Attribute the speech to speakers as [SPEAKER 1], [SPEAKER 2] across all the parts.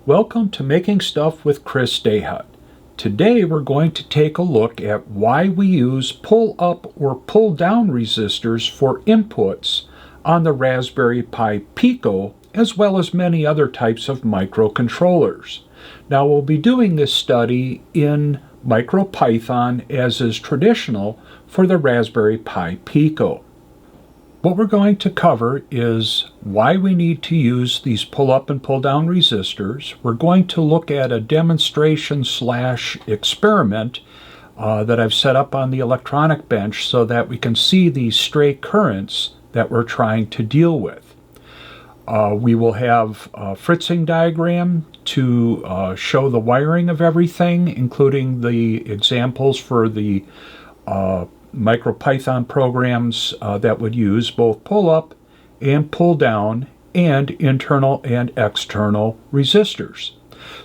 [SPEAKER 1] Welcome to Making Stuff with Chris DeHut. Today we're going to take a look at why we use pull-up or pull-down resistors for inputs on the Raspberry Pi PICO, as well as many other types of microcontrollers. Now we'll be doing this study in MicroPython as is traditional for the Raspberry Pi PICO. What we're going to cover is why we need to use these pull-up and pull-down resistors. We're going to look at a demonstration/experiment that I've set up on the electronic bench so that we can see these stray currents that we're trying to deal with. We will have a Fritzing diagram to show the wiring of everything, including the examples for the MicroPython programs that would use both pull-up and pull-down and internal and external resistors.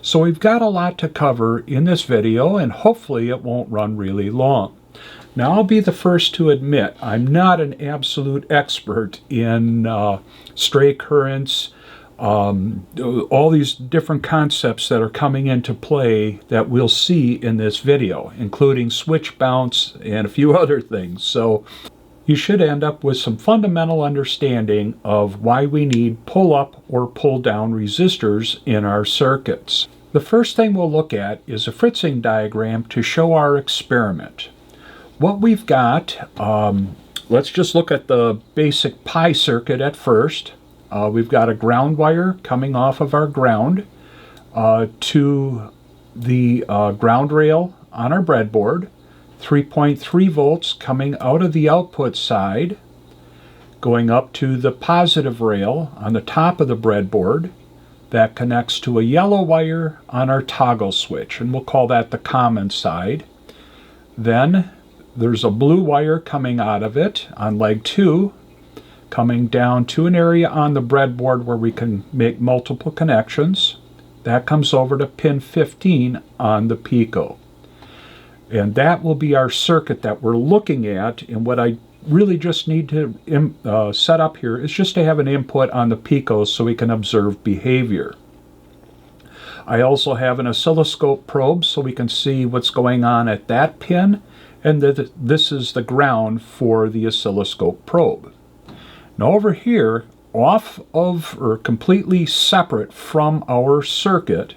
[SPEAKER 1] So we've got a lot to cover in this video, and hopefully it won't run really long. Now I'll be the first to admit I'm not an absolute expert in stray currents, all these different concepts that are coming into play that we'll see in this video, including switch bounce and a few other things. So you should end up with some fundamental understanding of why we need pull-up or pull-down resistors in our circuits. The first thing we'll look at is a Fritzing diagram to show our experiment. What we've got, let's just look at the basic Pi circuit at first. We've got a ground wire coming off of our ground to the ground rail on our breadboard, 3.3 volts coming out of the output side, going up to the positive rail on the top of the breadboard that connects to a yellow wire on our toggle switch, and we'll call that the common side. Then there's a blue wire coming out of it on leg 2, coming down to an area on the breadboard where we can make multiple connections. That comes over to pin 15 on the PICO. And that will be our circuit that we're looking at, and what I really just need to set up here is just to have an input on the PICO so we can observe behavior. I also have an oscilloscope probe so we can see what's going on at that pin, and this is the ground for the oscilloscope probe. Now over here, off of or completely separate from our circuit,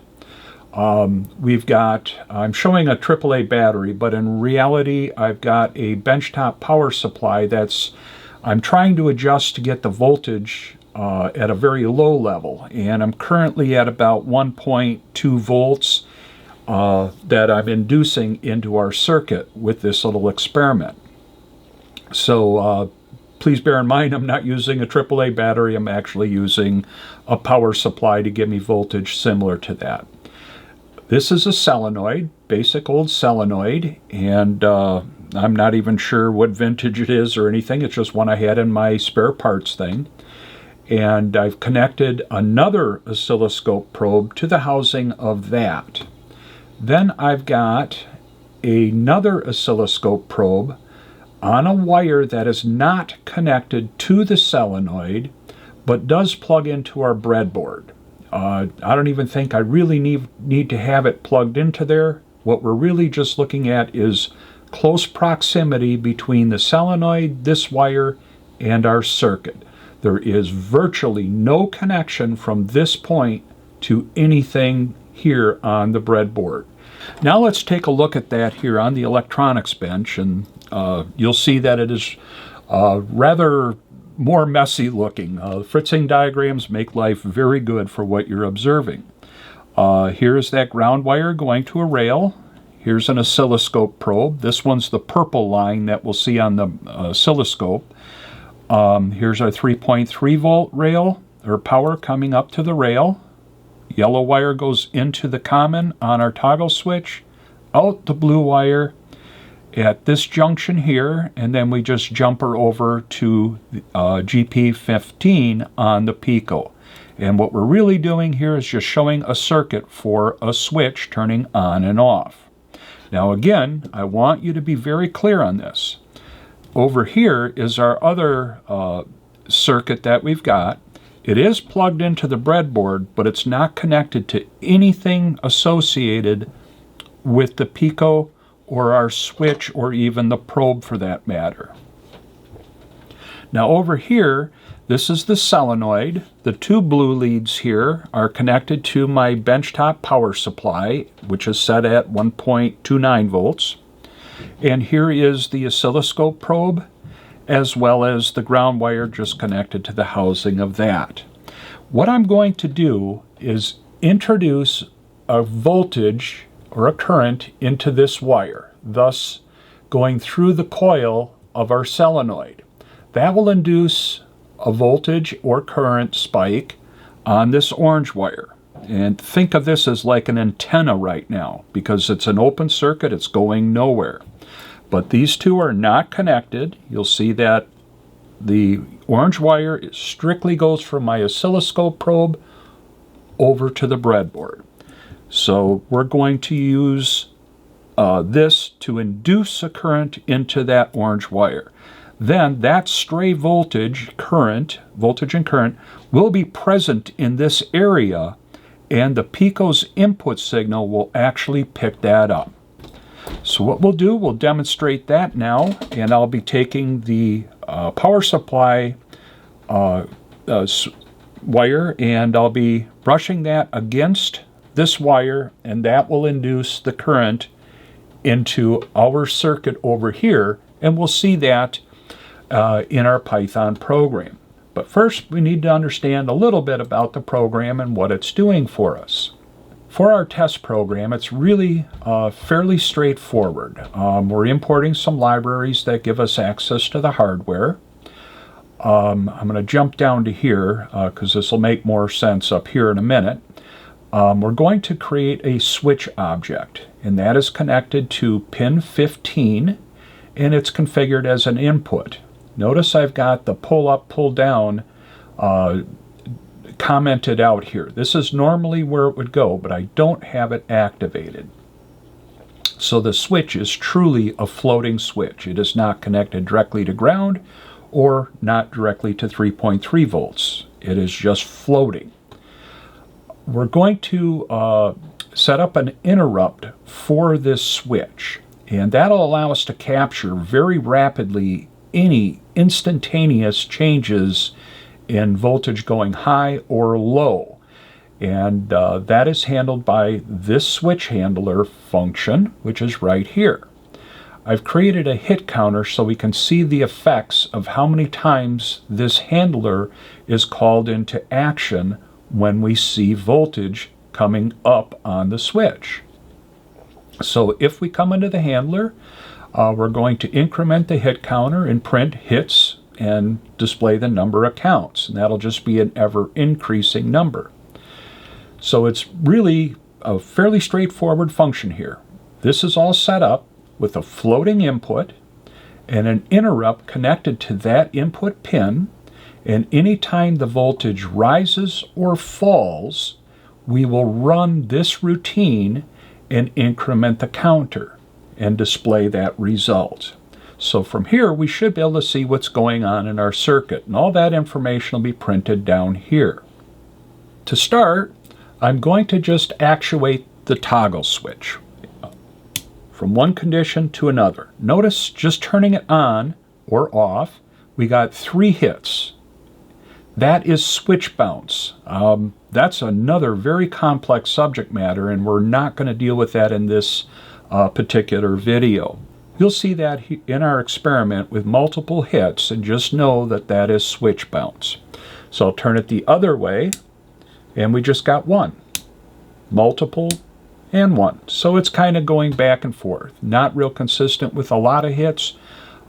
[SPEAKER 1] we've got, I'm showing a AAA battery, but in reality I've got a benchtop power supply I'm trying to adjust to get the voltage at a very low level, and I'm currently at about 1.2 volts that I'm inducing into our circuit with this little experiment. So please bear in mind I'm not using a AAA battery, I'm actually using a power supply to give me voltage similar to that. This is a solenoid, basic old solenoid, and I'm not even sure what vintage it is or anything, it's just one I had in my spare parts thing. And I've connected another oscilloscope probe to the housing of that. Then I've got another oscilloscope probe on a wire that is not connected to the solenoid, but does plug into our breadboard. I don't even think I really need to have it plugged into there. What we're really just looking at is close proximity between the solenoid, this wire, and our circuit. There is virtually no connection from this point to anything here on the breadboard. Now let's take a look at that here on the electronics bench, and you'll see that it is rather more messy looking. Fritzing diagrams make life very good for what you're observing. Here's that ground wire going to a rail. Here's an oscilloscope probe. This one's the purple line that we'll see on the oscilloscope. Here's our 3.3 volt rail, or power coming up to the rail. Yellow wire goes into the common on our toggle switch, out the blue wire at this junction here, and then we just jump her over to GP15 on the PICO. And what we're really doing here is just showing a circuit for a switch turning on and off. Now again, I want you to be very clear on this. Over here is our other circuit that we've got, It is plugged into the breadboard, but it's not connected to anything associated with the PICO or our switch or even the probe for that matter. Now over here, this is the solenoid. The two blue leads here are connected to my benchtop power supply, which is set at 1.29 volts. And here is the oscilloscope probe, as well as the ground wire just connected to the housing of that. What I'm going to do is introduce a voltage or a current into this wire, thus going through the coil of our solenoid. That will induce a voltage or current spike on this orange wire. And think of this as like an antenna right now, because it's an open circuit, it's going nowhere. But these two are not connected. You'll see that the orange wire strictly goes from my oscilloscope probe over to the breadboard. So we're going to use this to induce a current into that orange wire. Then that stray voltage and current will be present in this area, and the PICO's input signal will actually pick that up. So what we'll do, we'll demonstrate that now, and I'll be taking the power supply wire, and I'll be brushing that against this wire, and that will induce the current into our circuit over here, and we'll see that in our Python program. But first, we need to understand a little bit about the program and what it's doing for us. For our test program, it's really fairly straightforward. We're importing some libraries that give us access to the hardware. I'm going to jump down to here because this will make more sense up here in a minute. We're going to create a switch object, and that is connected to pin 15, and it's configured as an input. Notice I've got the pull up, pull down commented out here. This is normally where it would go, but I don't have it activated. So the switch is truly a floating switch. It is not connected directly to ground or not directly to 3.3 volts. It is just floating. We're going to set up an interrupt for this switch, and that'll allow us to capture very rapidly any instantaneous changes in voltage going high or low. And that is handled by this switch handler function, which is right here. I've created a hit counter so we can see the effects of how many times this handler is called into action when we see voltage coming up on the switch. So if we come into the handler, we're going to increment the hit counter and print hits and display the number of counts. And that'll just be an ever-increasing number. So it's really a fairly straightforward function here. This is all set up with a floating input and an interrupt connected to that input pin. And anytime the voltage rises or falls, we will run this routine and increment the counter and display that result. So from here, we should be able to see what's going on in our circuit, and all that information will be printed down here. To start, I'm going to just actuate the toggle switch from one condition to another. Notice just turning it on or off, we got 3 hits. That is switch bounce. That's another very complex subject matter, and we're not going to deal with that in this particular video. You'll see that in our experiment with multiple hits, and just know that that is switch bounce. So I'll turn it the other way, and we just got 1. Multiple and 1. So it's kind of going back and forth. Not real consistent with a lot of hits,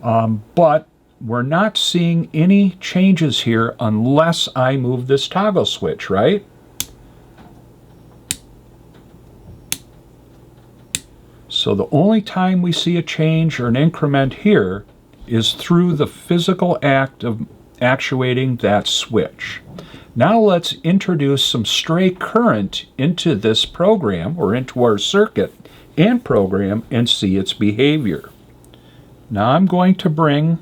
[SPEAKER 1] but we're not seeing any changes here unless I move this toggle switch, right? So the only time we see a change or an increment here is through the physical act of actuating that switch. Now let's introduce some stray current into this program or into our circuit and program and see its behavior. Now I'm going to bring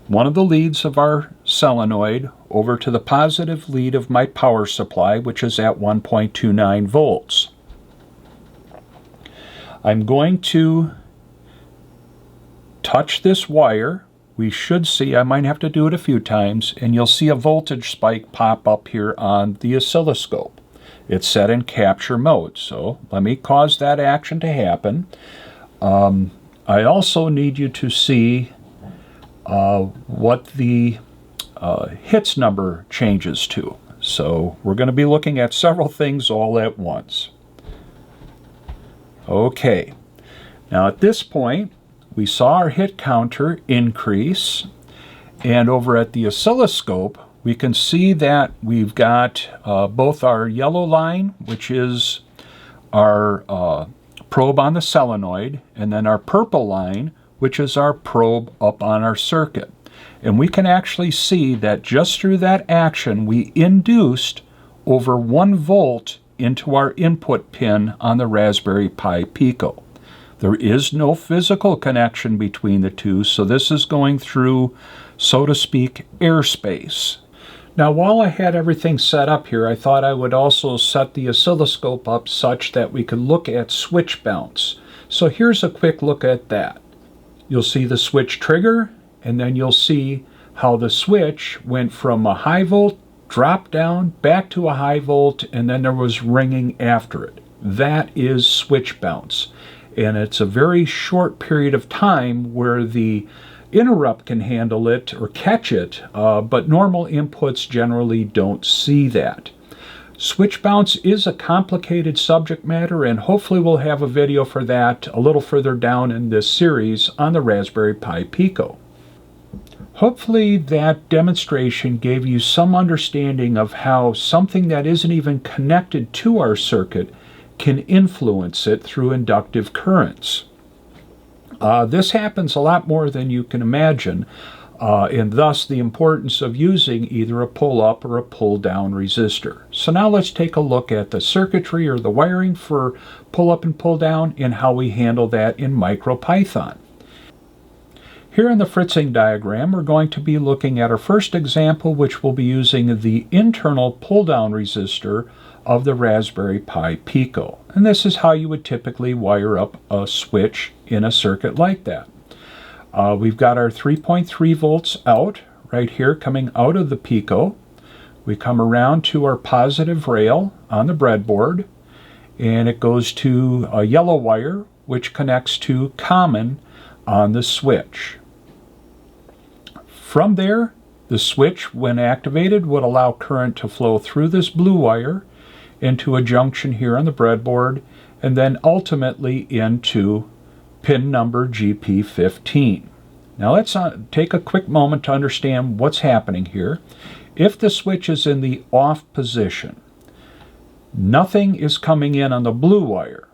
[SPEAKER 1] one of the leads of our solenoid over to the positive lead of my power supply, which is at 1.29 volts. I'm going to touch this wire. We should see, I might have to do it a few times, and you'll see a voltage spike pop up here on the oscilloscope. It's set in capture mode, so let me cause that action to happen. I also need you to see what the hits number changes to. So we're going to be looking at several things all at once. Okay, now at this point, we saw our hit counter increase, and over at the oscilloscope, we can see that we've got both our yellow line, which is our probe on the solenoid, and then our purple line, which is our probe up on our circuit. And we can actually see that just through that action, we induced over 1 volt into our input pin on the Raspberry Pi PICO. There is no physical connection between the two, so this is going through, so to speak, airspace. Now, while I had everything set up here, I thought I would also set the oscilloscope up such that we could look at switch bounce. So here's a quick look at that. You'll see the switch trigger, and then you'll see how the switch went from a high volt, dropped down, back to a high volt, and then there was ringing after it. That is switch bounce. And it's a very short period of time where the interrupt can handle it or catch it, but normal inputs generally don't see that. Switch bounce is a complicated subject matter, and hopefully we'll have a video for that a little further down in this series on the Raspberry Pi PICO. Hopefully that demonstration gave you some understanding of how something that isn't even connected to our circuit can influence it through inductive currents. This happens a lot more than you can imagine, and thus the importance of using either a pull-up or a pull-down resistor. So now let's take a look at the circuitry or the wiring for pull-up and pull-down and how we handle that in MicroPython. Here in the Fritzing diagram, we're going to be looking at our first example, which will be using the internal pull-down resistor of the Raspberry Pi PICO. And this is how you would typically wire up a switch in a circuit like that. We've got our 3.3 volts out right here coming out of the PICO. We come around to our positive rail on the breadboard, and it goes to a yellow wire which connects to common on the switch. From there, the switch, when activated, would allow current to flow through this blue wire into a junction here on the breadboard, and then ultimately into pin number GP15. Now let's take a quick moment to understand what's happening here. If the switch is in the off position, nothing is coming in on the blue wire.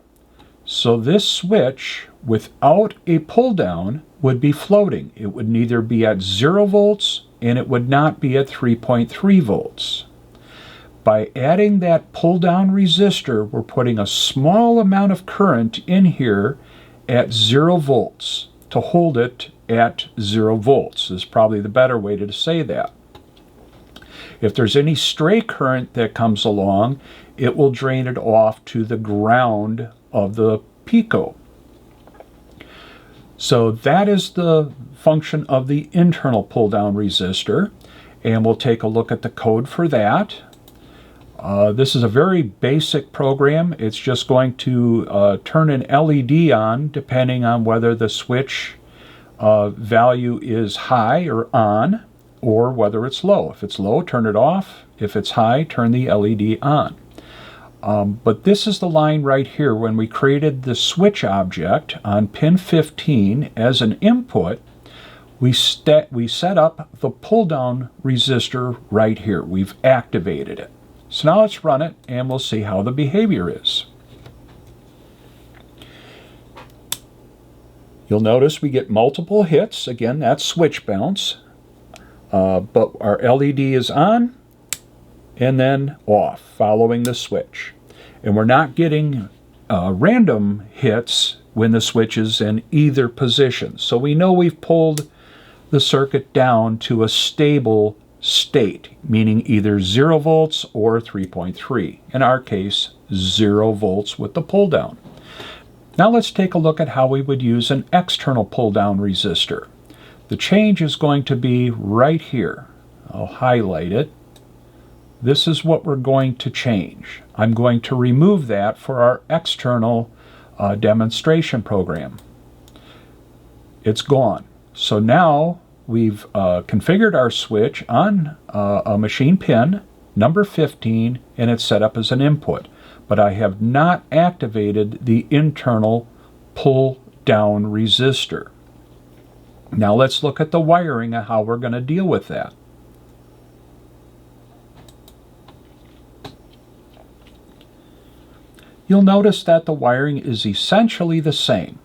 [SPEAKER 1] So this switch, without a pull down, would be floating. It would neither be at 0 volts and it would not be at 3.3 volts. By adding that pull down resistor, we're putting a small amount of current in here at 0 volts to hold it at 0 volts. Is probably the better way to say that. If there's any stray current that comes along, it will drain it off to the ground of the PICO. So that is the function of the internal pull-down resistor, and we'll take a look at the code for that. This is a very basic program. It's just going to turn an LED on depending on whether the switch value is high or on, or whether it's low. If it's low, turn it off. If it's high, turn the LED on. But this is the line right here. When we created the switch object on pin 15 as an input, we set up the pull-down resistor right here. We've activated it. So now let's run it and we'll see how the behavior is. You'll notice we get multiple hits. Again, that's switch bounce. But our LED is on and then off, following the switch. And we're not getting random hits when the switch is in either position. So we know we've pulled the circuit down to a stable state, meaning either 0 volts or 3.3. In our case, 0 volts with the pull down. Now let's take a look at how we would use an external pull down resistor. The change is going to be right here. I'll highlight it. This is what we're going to change. I'm going to remove that for our external demonstration program. It's gone. So now we've configured our switch on a machine pin, number 15, and it's set up as an input. But I have not activated the internal pull-down resistor. Now let's look at the wiring and how we're going to deal with that. You'll notice that the wiring is essentially the same.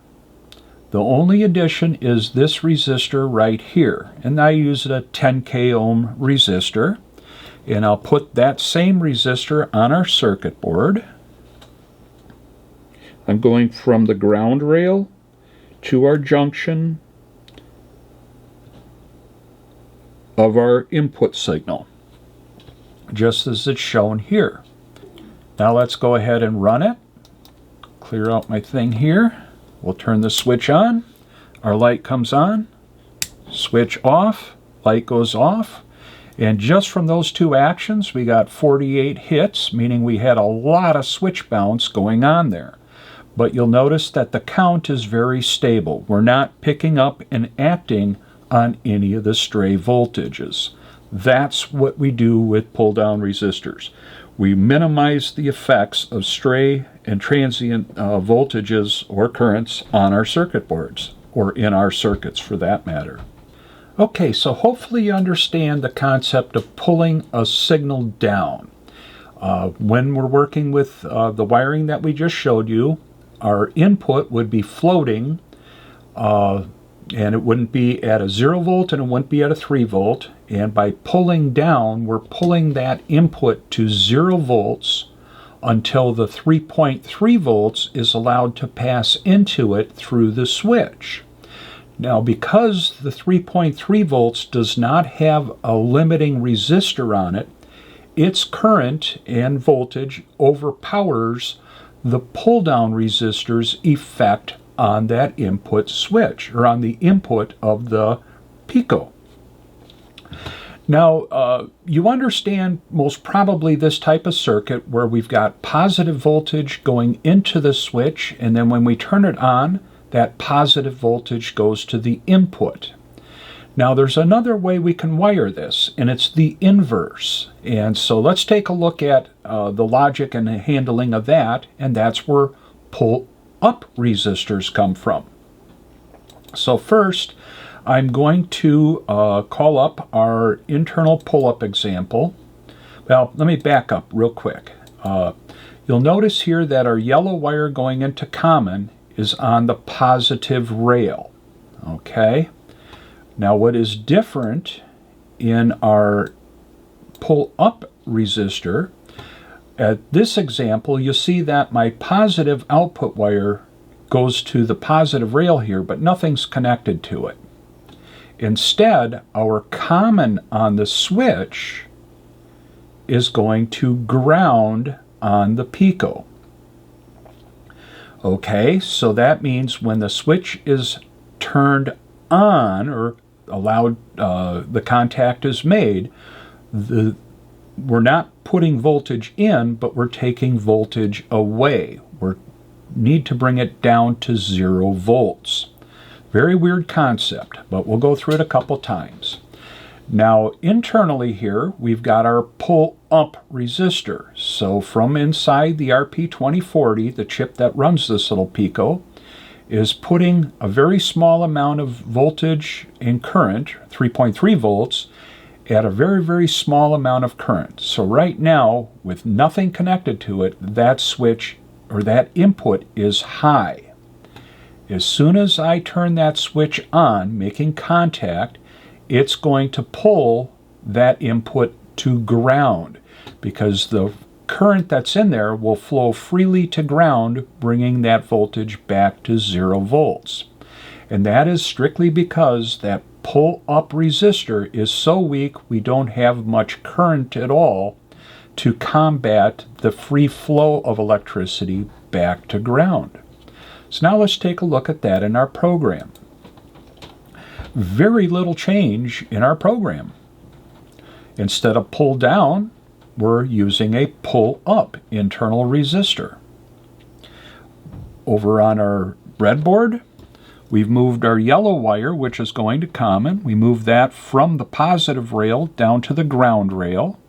[SPEAKER 1] The only addition is this resistor right here, and I use a 10K ohm resistor, and I'll put that same resistor on our circuit board. I'm going from the ground rail to our junction of our input signal, just as it's shown here. Now let's go ahead and run it. Clear out my thing here. We'll turn the switch on. Our light comes on. Switch off. Light goes off. And just from those two actions, we got 48 hits, meaning we had a lot of switch bounce going on there. But you'll notice that the count is very stable. We're not picking up and acting on any of the stray voltages. That's what we do with pull-down resistors. We minimize the effects of stray and transient voltages or currents on our circuit boards, or in our circuits for that matter. Okay, so hopefully you understand the concept of pulling a signal down. When we're working with the wiring that we just showed you, our input would be floating, and it wouldn't be at a 0 volt and it wouldn't be at a 3 volt. And by pulling down, we're pulling that input to 0 volts until the 3.3 volts is allowed to pass into it through the switch. Now, because the 3.3 volts does not have a limiting resistor on it, its current and voltage overpowers the pull-down resistor's effect on that input switch, or on the input of the PICO. Now, you understand most probably this type of circuit where we've got positive voltage going into the switch, and then when we turn it on, that positive voltage goes to the input. Now, there's another way we can wire this, and it's the inverse. And so let's take a look at the logic and the handling of that, and that's where pull-up resistors come from. So first, I'm going to call up our internal pull-up example. Well, let me back up real quick. You'll notice here that our yellow wire going into common is on the positive rail. Okay? Now, what is different in our pull-up resistor, at this example, you'll see that my positive output wire goes to the positive rail here, but nothing's connected to it. Instead, our common on the switch is going to ground on the PICO. Okay, so that means when the switch is turned on, or allowed, the contact is made, we're not putting voltage in, but we're taking voltage away. We need to bring it down to 0 volts. Very weird concept, but we'll go through it a couple times. Now, internally here, we've got our pull-up resistor. So from inside the RP2040, the chip that runs this little PICO, is putting a very small amount of voltage and current, 3.3 volts, at a very, very small amount of current. So right now, with nothing connected to it, that switch, or that input, is high. As soon as I turn that switch on, making contact, it's going to pull that input to ground, because the current that's in there will flow freely to ground, bringing that voltage back to 0 volts. And that is strictly because that pull-up resistor is so weak we don't have much current at all to combat the free flow of electricity back to ground. So now let's take a look at that in our program. Very little change in our program. Instead of pull down, we're using a pull up internal resistor. Over on our breadboard, we've moved our yellow wire, which is going to common. We move that from the positive rail down to the ground rail.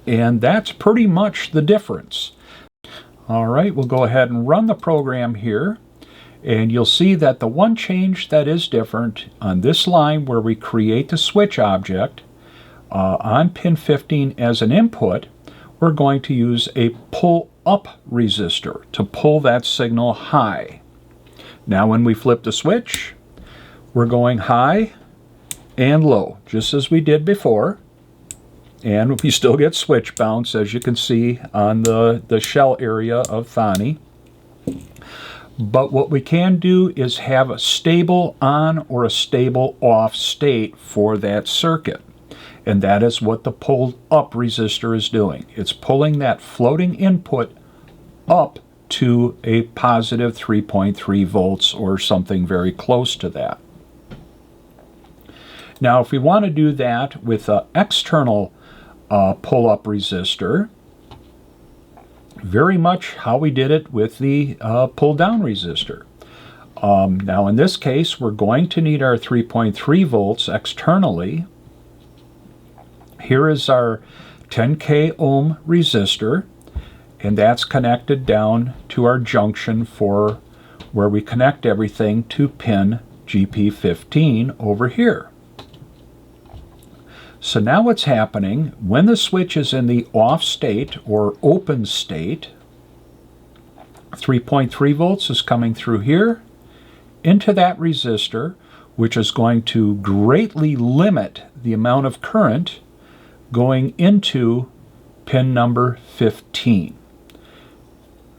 [SPEAKER 1] And that's pretty much the difference. All right, we'll go ahead and run the program here. And you'll see that the one change that is different on this line where we create the switch object on pin 15 as an input, we're going to use a pull-up resistor to pull that signal high. Now when we flip the switch, we're going high and low, just as we did before. And we still get switch bounce, as you can see on the shell area of Thani. But what we can do is have a stable on or a stable off state for that circuit. And that is what the pulled up resistor is doing. It's pulling that floating input up to a positive 3.3 volts or something very close to that. Now if we want to do that with an external pull-up resistor, very much how we did it with the pull-down resistor. Now in this case, we're going to need our 3.3 volts externally. Here is our 10K ohm resistor, and that's connected down to our junction for where we connect everything to pin GP15 over here. So now what's happening, when the switch is in the off state or open state, 3.3 volts is coming through here into that resistor, which is going to greatly limit the amount of current going into pin number 15.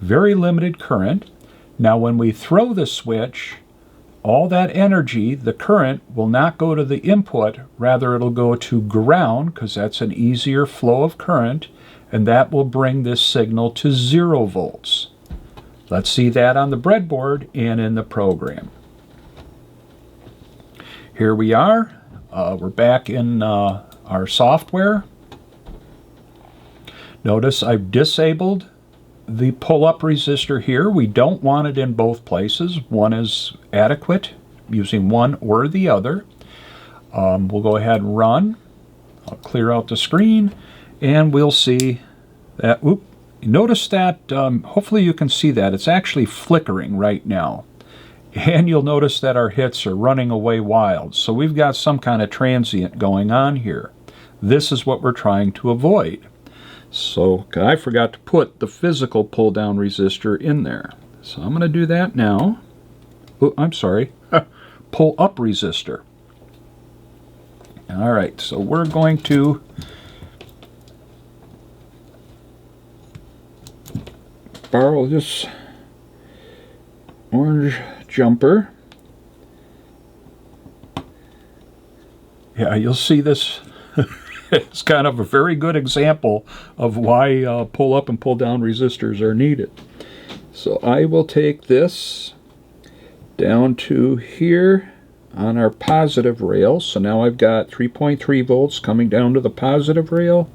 [SPEAKER 1] Very limited current. Now when we throw the switch, all that energy, the current, will not go to the input, rather it'll go to ground, because that's an easier flow of current, and that will bring this signal to 0 volts. Let's see that on the breadboard and in the program. Here we are. We're back in our software. Notice I've disabled the pull-up resistor here. We don't want it in both places. One is adequate, using one or the other. We'll go ahead and run. I'll clear out the screen, and we'll see that. Notice that, hopefully you can see that. It's actually flickering right now. And you'll notice that our hits are running away wild. So we've got some kind of transient going on here. This is what we're trying to avoid. So I forgot to put the physical pull-down resistor in there. So I'm going to do that now. Oh, I'm sorry. Pull-up resistor. All right, so we're going to borrow this orange jumper. Yeah, you'll see this. It's kind of a very good example of why pull-up and pull-down resistors are needed. So I will take this down to here on our positive rail. So now I've got 3.3 volts coming down to the positive rail.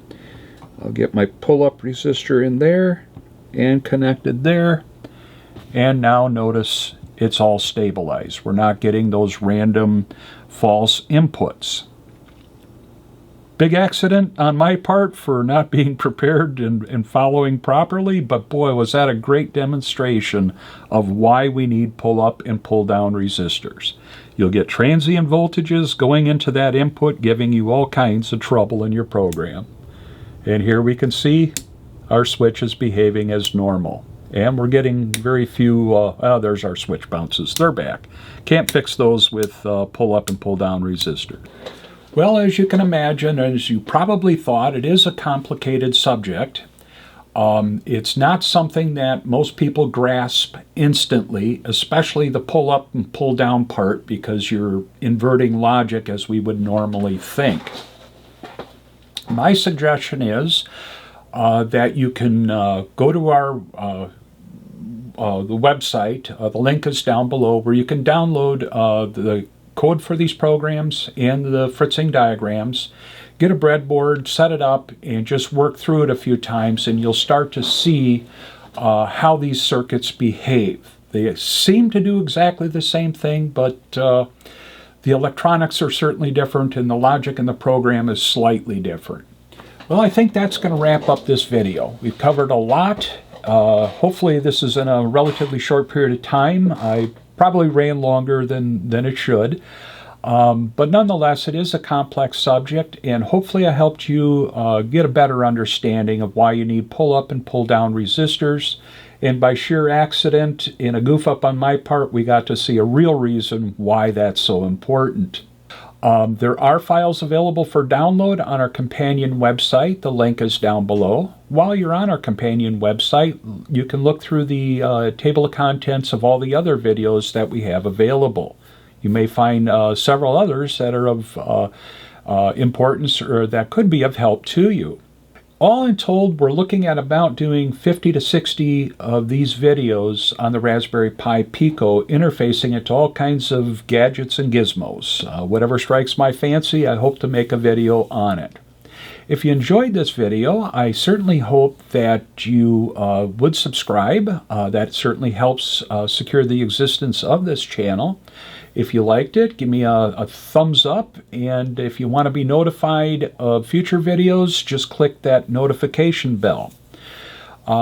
[SPEAKER 1] I'll get my pull-up resistor in there and connected there. And now notice it's all stabilized. We're not getting those random false inputs. Big accident on my part for not being prepared and following properly, but boy, was that a great demonstration of why we need pull-up and pull-down resistors. You'll get transient voltages going into that input, giving you all kinds of trouble in your program. And here we can see our switch is behaving as normal. And we're getting very few, there's our switch bounces. They're back. Can't fix those with pull-up and pull-down resistor. Well, as you can imagine, as you probably thought, it is a complicated subject. It's not something that most people grasp instantly, especially the pull up and pull down part, because you're inverting logic as we would normally think. My suggestion is that you can go to our the website. The link is down below, where you can download the code for these programs and the Fritzing diagrams. Get a breadboard, set it up, and just work through it a few times, and you'll start to see how these circuits behave. They seem to do exactly the same thing, but the electronics are certainly different, and the logic in the program is slightly different. Well, I think that's going to wrap up this video. We've covered a lot. Hopefully this is in a relatively short period of time. I probably ran longer than it should. But nonetheless, it is a complex subject, and hopefully I helped you get a better understanding of why you need pull-up and pull-down resistors. And by sheer accident, in a goof-up on my part, we got to see a real reason why that's so important. There are files available for download on our companion website. The link is down below. While you're on our companion website, you can look through the table of contents of all the other videos that we have available. You may find several others that are of importance or that could be of help to you. All in told, we're looking at about doing 50 to 60 of these videos on the Raspberry Pi PICO, interfacing it to all kinds of gadgets and gizmos. Whatever strikes my fancy, I hope to make a video on it. If you enjoyed this video, I certainly hope that you would subscribe. That certainly helps secure the existence of this channel. If you liked it, give me a thumbs up, and if you want to be notified of future videos, just click that notification bell.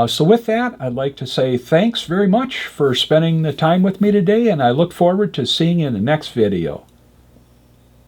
[SPEAKER 1] So with that, I'd like to say thanks very much for spending the time with me today, and I look forward to seeing you in the next video.